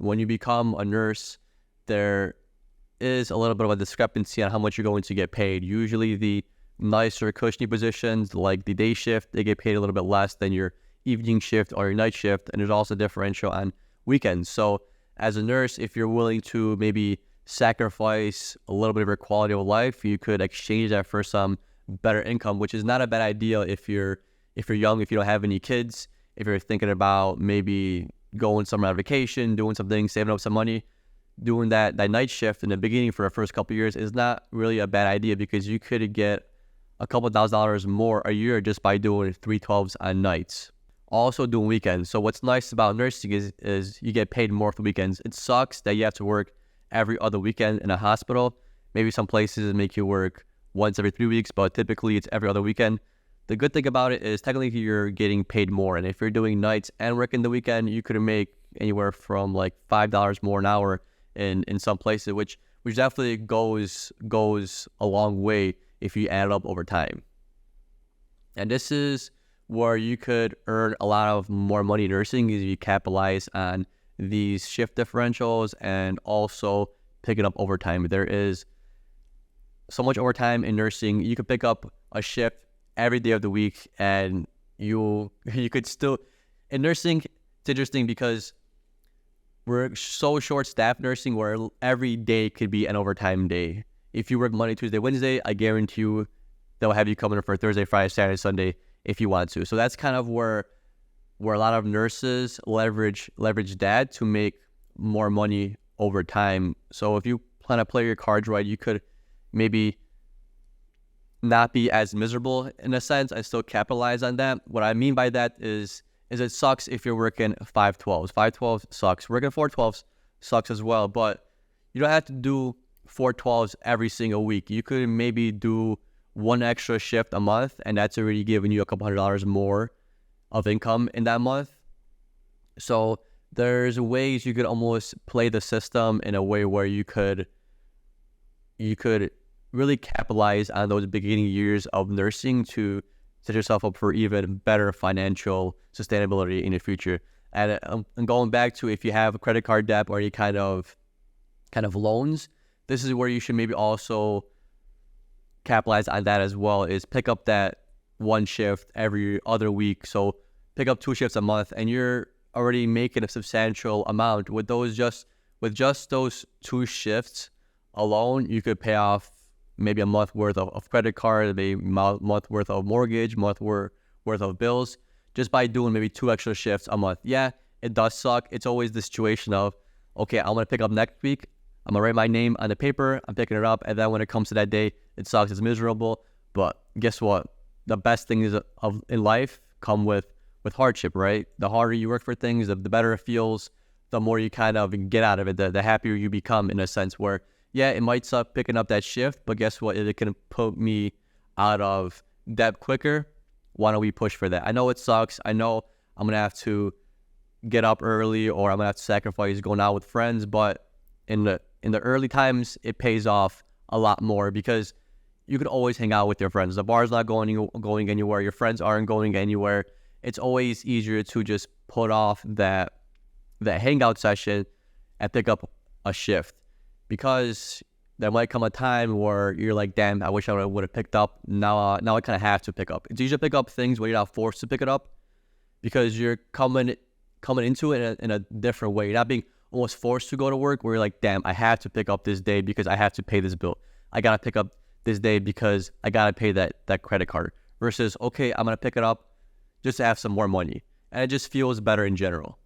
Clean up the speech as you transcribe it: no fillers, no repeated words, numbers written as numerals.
when you become a nurse, there is a little bit of a discrepancy on how much you're going to get paid. Usually the nicer, cushy positions, like the day shift, they get paid a little bit less than your evening shift or your night shift. And there's also differential on weekends. So as a nurse, if you're willing to maybe sacrifice a little bit of your quality of life, you could exchange that for some better income, which is not a bad idea if you're young, if you don't have any kids, if you're thinking about maybe going somewhere on vacation, doing something, saving up some money. Doing that night shift in the beginning for the first couple of years is not really a bad idea, because you could get a couple $1,000s more a year just by doing 3/12s on nights. Also doing weekends. So what's nice about nursing is you get paid more for the weekends. It sucks that you have to work every other weekend in a hospital. Maybe some places make you work once every 3 weeks, but typically it's every other weekend. The good thing about it is technically you're getting paid more. And if you're doing nights and working the weekend, you could make anywhere from like $5 more an hour in some places, which definitely goes a long way if you add it up over time. And this is where you could earn a lot of more money in nursing, is you capitalize on these shift differentials and also pick it up overtime. There is so much overtime in nursing. You could pick up a shift every day of the week, and you could still, in nursing, it's interesting because we're so short-staffed nursing where every day could be an overtime day. If you work Monday, Tuesday, Wednesday, I guarantee you they'll have you coming in for Thursday, Friday, Saturday, Sunday if you want to. So that's kind of where a lot of nurses leverage that to make more money over time. So if you plan to play your cards right, you could maybe not be as miserable in a sense and still capitalize on that. What I mean by that is it sucks if you're working 5/12s. 5/12 sucks. Working 4/12s sucks as well, but you don't have to do 4/12s every single week. You could maybe do one extra shift a month, and that's already giving you a couple $100s more of income in that month. So there's ways you could almost play the system in a way where you could really capitalize on those beginning years of nursing to set yourself up for even better financial sustainability in the future. And going back to, if you have a credit card debt or any kind of loans, this is where you should maybe also capitalize on that as well, is pick up that one shift every other week. So pick up 2 shifts a month, and you're already making a substantial amount. With just those 2 shifts alone, you could pay off maybe a month worth of credit card, maybe a month worth of mortgage, month worth of bills, just by doing maybe 2 extra shifts a month. Yeah, it does suck. It's always the situation of, okay, I'm going to pick up next week. I'm going to write my name on the paper. I'm picking it up. And then when it comes to that day, it sucks. It's miserable. But guess what? The best things in life come with hardship, right? The harder you work for things, the better it feels, the more you kind of get out of it, the happier you become, in a sense where, yeah, it might suck picking up that shift, but guess what? If it can put me out of debt quicker, why don't we push for that? I know it sucks. I know I'm going to have to get up early, or I'm going to have to sacrifice going out with friends, but in the early times, it pays off a lot more, because you can always hang out with your friends. The bar's not going anywhere. Your friends aren't going anywhere. It's always easier to just put off that hangout session and pick up a shift, because there might come a time where you're like, damn, I wish I would have picked up. Now I kind of have to pick up. It's easier to pick up things where you're not forced to pick it up, because you're coming into it in a different way. You're not being almost forced to go to work, where you're like, damn, I have to pick up this day because I have to pay this bill. I got to pick up this day because I got to pay that credit card. Versus, okay, I'm going to pick it up just to have some more money. And it just feels better in general.